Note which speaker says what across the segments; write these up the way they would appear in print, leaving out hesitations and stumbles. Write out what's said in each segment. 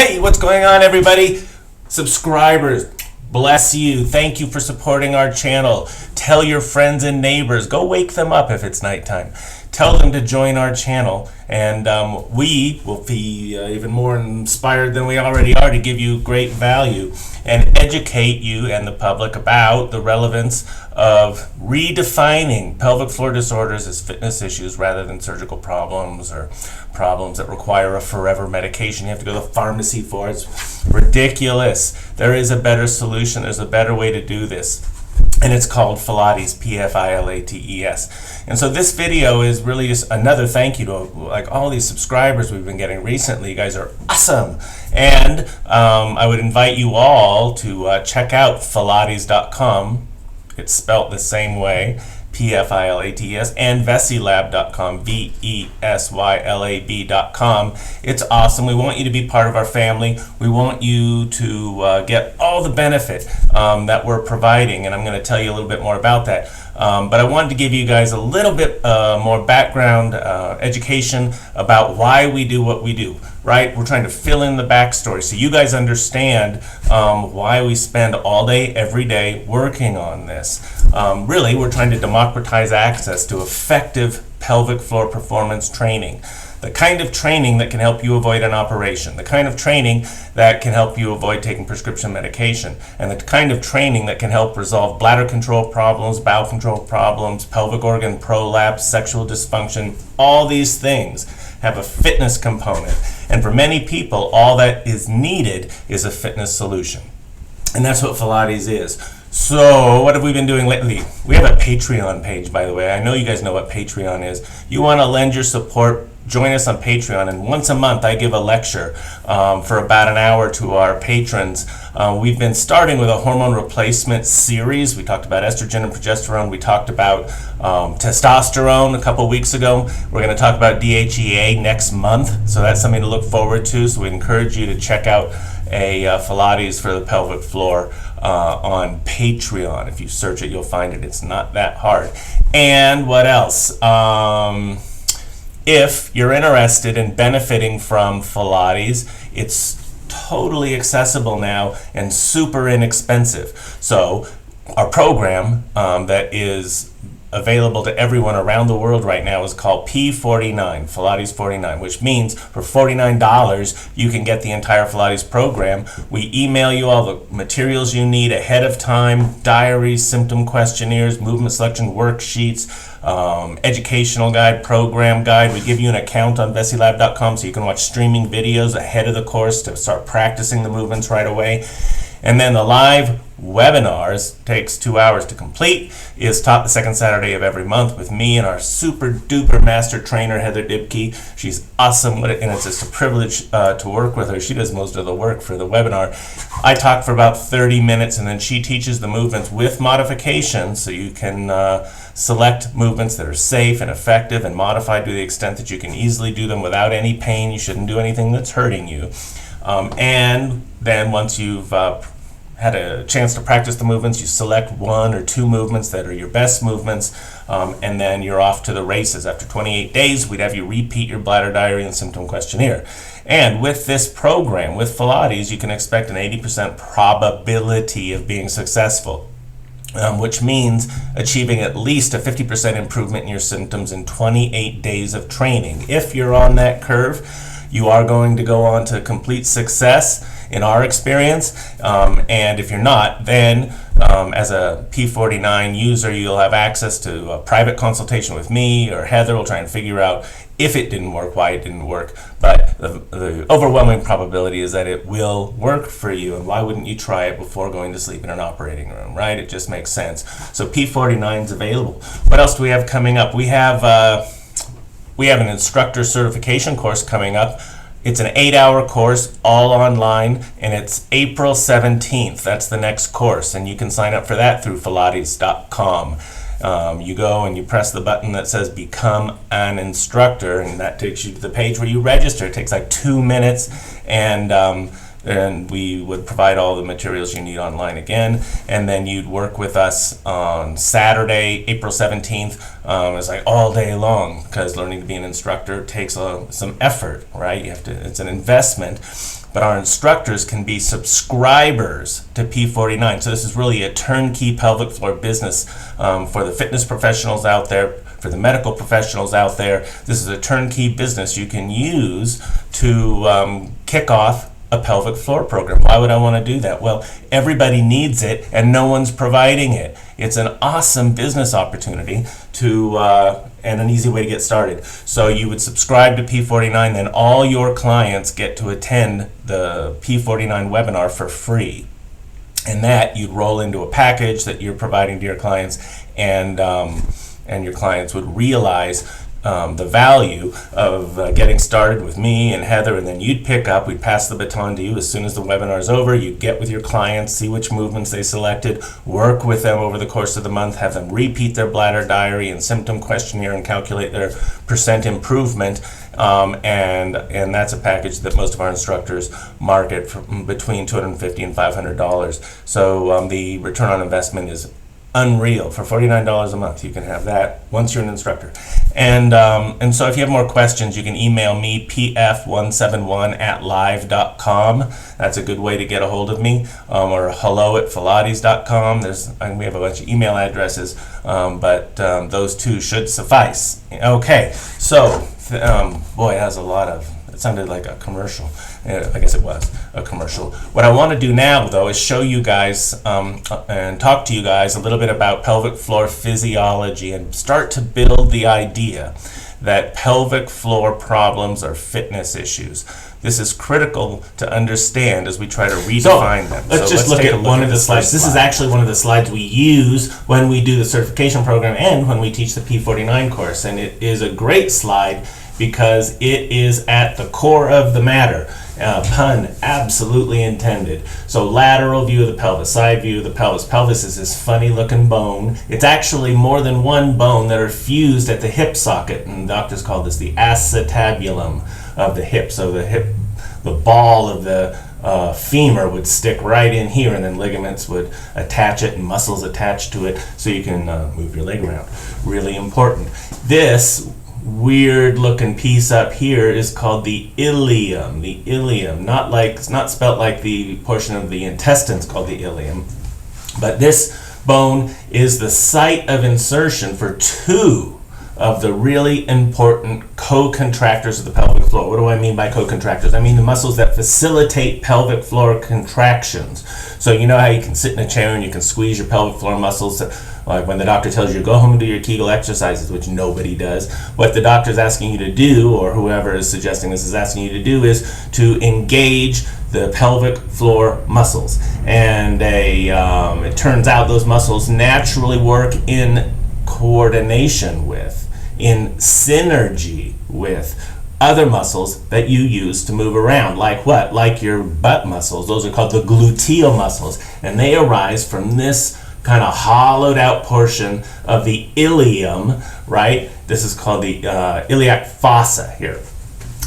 Speaker 1: Hey, what's going on, everybody? Subscribers, bless you. Thank you for supporting our channel. Tell your friends and neighbors. Go wake them up if it's nighttime. Tell them to join our channel, and we will be even more inspired than we already are to give you great value and educate you and the public about the relevance of redefining pelvic floor disorders as fitness issues rather than surgical problems or problems that require a forever medication you have to go to the pharmacy for. It's ridiculous. There is a better solution. There's a better way to do this. And it's called PfilAtes, PfilAtes. And so this video is really just another thank you to like all these subscribers we've been getting recently. You guys are awesome. And I would invite you all to check out PfilAtes.com. It's spelt the same way, PfilAtes, and Vesilab.com, VesyLab.com. It's awesome. We want you to be part of our family. We want you to get all the benefit that we're providing, and I'm going to tell you a little bit more about that. But I wanted to give you guys a little bit more background education about why we do what we do, right? We're trying to fill in the backstory so you guys understand why we spend all day, every day working on this. Really, we're trying to democratize access to effective pelvic floor performance training. The kind of training that can help you avoid an operation, the kind of training that can help you avoid taking prescription medication, and the kind of training that can help resolve bladder control problems, bowel control problems, pelvic organ prolapse, sexual dysfunction. All these things have a fitness component, and for many people, all that is needed is a fitness solution. And that's what PfilAtes is. So what have we been doing lately? We have a Patreon page, by the way. I know you guys know what Patreon is. You want to lend your support, join us on Patreon, and once a month I give a lecture for about an hour to our patrons. We've been starting with a hormone replacement series. We talked about estrogen and progesterone. We talked about testosterone a couple weeks ago. We're going to talk about DHEA next month, so that's something to look forward to. So we encourage you to check out a PfilAtes for the pelvic floor on Patreon. If you search it, you'll find it. It's not that hard. And what else? If you're interested in benefiting from PfilAtes, it's totally accessible now and super inexpensive. So our program that is available to everyone around the world right now is called P49, PfilAtes 49, which means for $49 you can get the entire PfilAtes program. We email you all the materials you need ahead of time: diaries, symptom questionnaires, movement selection worksheets, educational guide, program guide. We give you an account on Vesilab.com so you can watch streaming videos ahead of the course to start practicing the movements right away. And then the live webinars, takes 2 hours to complete, is taught the second Saturday of every month with me and our super duper master trainer, Heather Dibke. She's awesome, and it's just a privilege to work with her. She does most of the work for the webinar. I talk for about 30 minutes, and then she teaches the movements with modifications, so you can select movements that are safe and effective and modified to the extent that you can easily do them without any pain. You shouldn't do anything that's hurting you. And then once you've had a chance to practice the movements, you select 1 or 2 movements that are your best movements, and then you're off to the races. After 28 days, we'd have you repeat your bladder diary and symptom questionnaire. And with this program, with PfilAtes, you can expect an 80% probability of being successful. Which means achieving at least a 50% improvement in your symptoms in 28 days of training. If you're on that curve, you are going to go on to complete success in our experience, and if you're not, then as a P49 user, you'll have access to a private consultation with me or Heather. We'll try and figure out if it didn't work, why it didn't work, but the overwhelming probability is that it will work for you, and why wouldn't you try it before going to sleep in an operating room, right? It just makes sense. So P49 is available. What else do we have coming up? We have an instructor certification course coming up. It's an 8-hour course, all online, and it's April 17th. That's the next course, and you can sign up for that through PfilAtes.com. You go and you press the button that says Become an Instructor, and that takes you to the page where you register. It takes like 2 minutes, and and we would provide all the materials you need online again, and then you'd work with us on Saturday, April 17th. It's like all day long, because learning to be an instructor takes some effort, right? It's an investment. But our instructors can be subscribers to P49. So this is really a turnkey pelvic floor business for the fitness professionals out there, for the medical professionals out there. This is a turnkey business you can use to kick off a pelvic floor program. Why would I want to do that? Well, everybody needs it and no one's providing it. It's an awesome business opportunity and an easy way to get started. So you would subscribe to P49, then all your clients get to attend the P49 webinar for free. And that you'd roll into a package that you're providing to your clients, and your clients would realize the value of getting started with me and Heather, and then you'd pick up, we'd pass the baton to you as soon as the webinar is over. You'd get with your clients, see which movements they selected, work with them over the course of the month, have them repeat their bladder diary and symptom questionnaire and calculate their percent improvement. And that's a package that most of our instructors market for between $250 and $500. So the return on investment is unreal. For $49 a month, you can have that once you're an instructor. And so if you have more questions, you can email me, pf171@live.com. That's a good way to get a hold of me, or hello@PfilAtes.com. We have a bunch of email addresses, but those two should suffice. Okay, so boy, that was a lot of, it sounded like a commercial. I guess it was a commercial. What I want to do now, though, is show you guys and talk to you guys a little bit about pelvic floor physiology and start to build the idea that pelvic floor problems are fitness issues. This is critical to understand as we try to redefine them.
Speaker 2: Let's just look at one of the slides. This is actually one of the slides we use when we do the certification program and when we teach the P49 course. And it is a great slide because it is at the core of the matter. Pun absolutely intended. So lateral view of the pelvis, side view of the pelvis. Pelvis is this funny looking bone. It's actually more than one bone that are fused at the hip socket, and doctors call this the acetabulum of the hip. So the ball of the femur would stick right in here, and then ligaments would attach it and muscles attached to it so you can move your leg around. Really important. This weird looking piece up here is called the ilium. The ilium, it's not spelt like the portion of the intestines called the ilium, but this bone is the site of insertion for two of the really important co-contractors of the pelvic floor. What do I mean by co-contractors? I mean the muscles that facilitate pelvic floor contractions. So you know how you can sit in a chair and you can squeeze your pelvic floor muscles, like when the doctor tells you to go home and do your Kegel exercises, which nobody does. What the doctor's asking you to do, or whoever is suggesting this is asking you to do, is to engage the pelvic floor muscles. And it turns out those muscles naturally work in coordination with, in synergy with other muscles that you use to move around. Like what? Like your butt muscles. Those are called the gluteal muscles, and they arise from this kind of hollowed out portion of the ilium, right? This is called the iliac fossa here.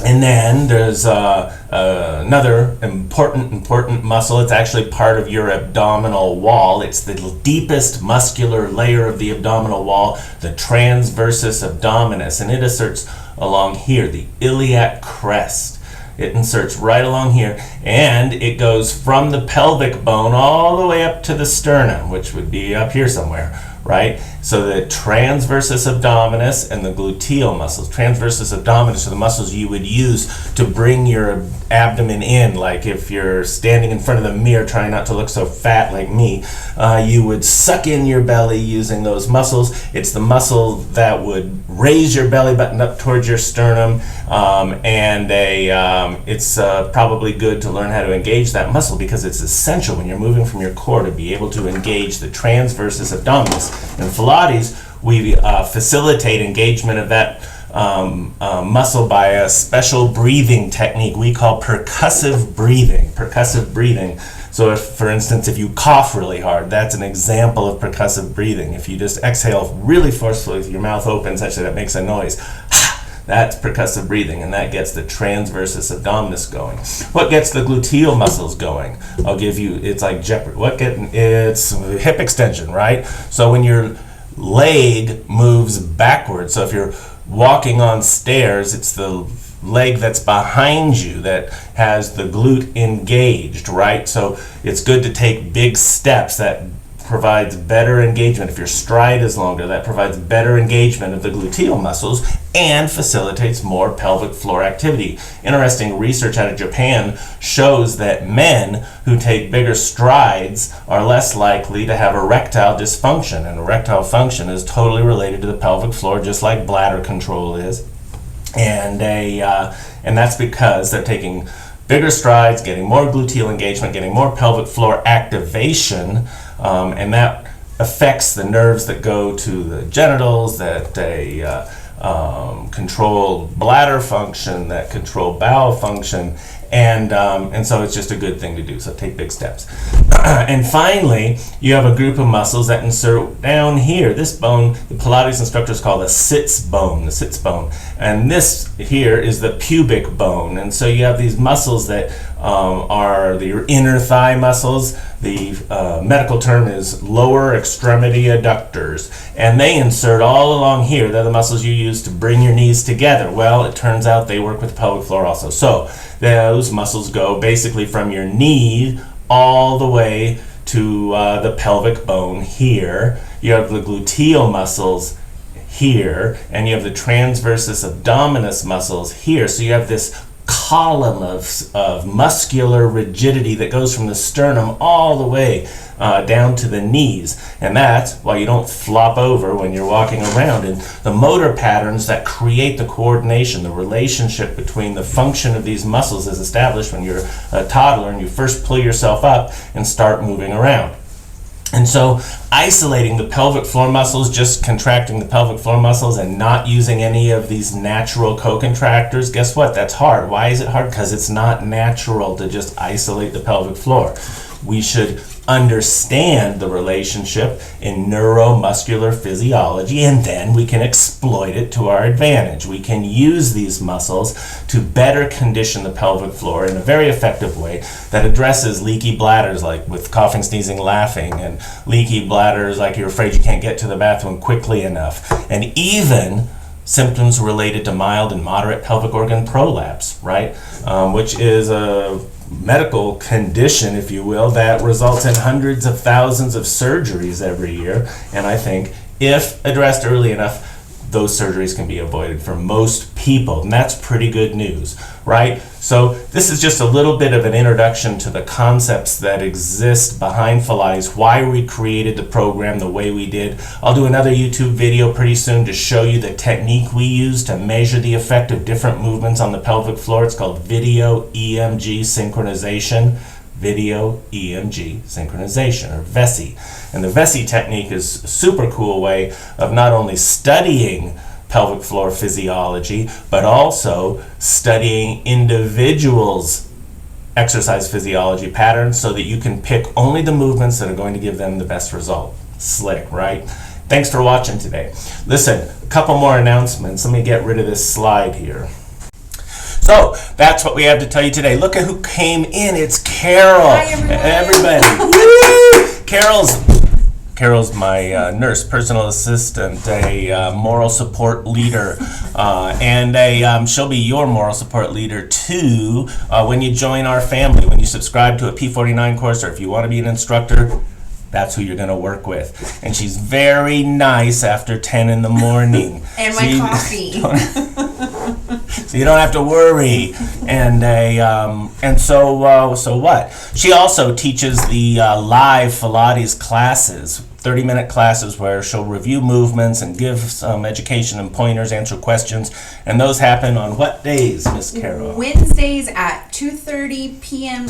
Speaker 2: And then there's another important muscle. It's actually part of your abdominal wall. It's the deepest muscular layer of the abdominal wall, the transversus abdominis, and it inserts along here, the iliac crest. It inserts right along here, and it goes from the pelvic bone all the way up to the sternum, which would be up here somewhere, right? So the transversus abdominis and the gluteal muscles. Transversus abdominis are the muscles you would use to bring your abdomen in. Like if you're standing in front of the mirror trying not to look so fat like me, you would suck in your belly using those muscles. It's the muscle that would raise your belly button up towards your sternum, it's probably good to learn how to engage that muscle because it's essential when you're moving from your core to be able to engage the transversus abdominis. In PfilAtes, we facilitate engagement of that muscle by a special breathing technique we call percussive breathing. Percussive breathing. So if, for instance, if you cough really hard, that's an example of percussive breathing. If you just exhale really forcefully with your mouth open such that it makes a noise,
Speaker 1: That's percussive breathing, and that gets the transversus abdominis going. What gets the gluteal muscles going? I'll give you, it's like Jeopardy. It's hip extension, right? So when your leg moves backwards, so if you're walking on stairs, it's the leg that's behind you that has the glute engaged, right? So it's good to take big steps. That provides better engagement. If your stride is longer, that provides better engagement of the gluteal muscles and facilitates more pelvic floor activity. Interesting research out of Japan shows that men who take bigger strides are less likely to have erectile dysfunction, and erectile function is totally related to the pelvic floor, just like bladder control is. And that's because they're taking bigger strides, getting more gluteal engagement, getting more pelvic floor activation, and that affects the nerves that go to the genitals, that control bladder function, that control bowel function, and so it's just a good thing to do. So take big steps. And finally, you have a group of muscles that insert down here. This bone, the Pilates instructors call the sits bone, and this here is the pubic bone. And so you have these muscles that are your inner thigh muscles. The medical term is lower extremity adductors, and they insert all along here. They're the muscles you use to bring your knees together. Well, it turns out they work with the pelvic floor also. So those muscles go basically from your knee all the way to the pelvic bone here. You have the gluteal muscles here, and you have the transversus abdominis muscles here. So you have this column of muscular rigidity that goes from the sternum all the way down to the knees, and that's why you don't flop over when you're walking around. And the motor patterns that create the coordination, the relationship between the function of these muscles is established when you're a toddler and you first pull yourself up and start moving around. And so isolating the pelvic floor muscles, just contracting the pelvic floor muscles and not using any of these natural co-contractors, guess what? That's hard. Why is it hard? Because it's not natural to just isolate the pelvic floor. We should understand the relationship in neuromuscular physiology, and then we can exploit it to our advantage. We can use these muscles to better condition the pelvic floor in a very effective way that addresses leaky bladders, like with coughing, sneezing, laughing, and leaky bladders like you're afraid you can't get to the bathroom quickly enough, and even symptoms related to mild and moderate pelvic organ prolapse, right? Which is a medical condition, if you will, that results in hundreds of thousands of surgeries every year. And I think if addressed early enough, those surgeries can be avoided for most people, and that's pretty good news, right? So this is just a little bit of an introduction to the concepts that exist behind PfilAtes, why we created the program the way we did. I'll do another YouTube video pretty soon to show you the technique we use to measure the effect of different movements on the pelvic floor. It's called video EMG synchronization. Video EMG synchronization, or VESI. And the VESI technique is a super cool way of not only studying pelvic floor physiology, but also studying individuals' exercise physiology patterns so that you can pick only the movements that are going to give them the best result. Slick, right? Thanks for watching today. Listen, a couple more announcements. Let me get rid of this slide here. So that's what we have to tell you today. Look at who came in. It's Carol.
Speaker 3: Hi, everyone.
Speaker 1: Everybody. Carol's my nurse, personal assistant, a moral support leader, and she'll be your moral support leader too when you join our family, when you subscribe to a P49 course, or if you want to be an instructor. That's who you're going to work with. And she's very nice after 10 in the morning.
Speaker 3: And my coffee.
Speaker 1: So you don't have to worry. And so what? She also teaches the live PfilAtes classes, 30-minute classes where she'll review movements and give some education and pointers, answer questions. And those happen on what days, Miss Carol?
Speaker 3: Wednesdays at 2:30 p.m.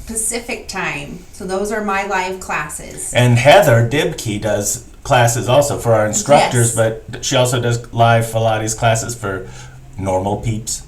Speaker 3: Pacific time. So those are my live classes.
Speaker 1: And Heather Dibke does classes also for our instructors,
Speaker 3: Yes.
Speaker 1: but she also does live PfilAtes classes for normal peeps.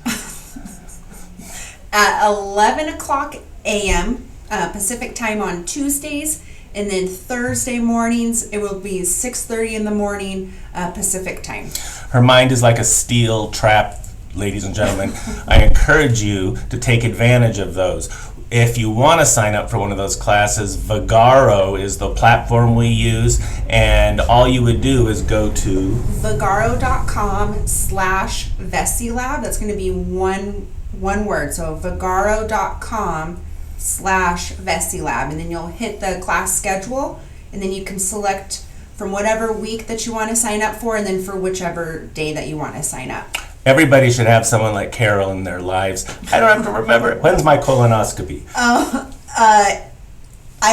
Speaker 3: At 11 o'clock a.m. Pacific time on Tuesdays, and then Thursday mornings it will be 6:30 in the morning Pacific time.
Speaker 1: Her mind is like a steel trap ladies and gentlemen, I encourage you to take advantage of those. If you want to sign up for one of those classes, Vagaro is the platform we use, and all you would do is go to
Speaker 3: vagaro.com/VesiLab. That's going to be one word. So vagaro.com/VesiLab, and then you'll hit the class schedule, and then you can select from whatever week that you want to sign up for, and then for whichever day that you want to sign up.
Speaker 1: Everybody should have someone like Carol in their lives. I don't have to remember it. When's my colonoscopy?
Speaker 3: I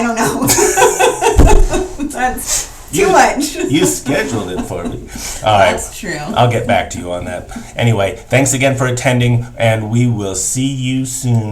Speaker 3: don't know. That's too much.
Speaker 1: You scheduled it for me. All right.
Speaker 3: That's true.
Speaker 1: I'll get back to you on that. Anyway, thanks again for attending, and we will see you soon.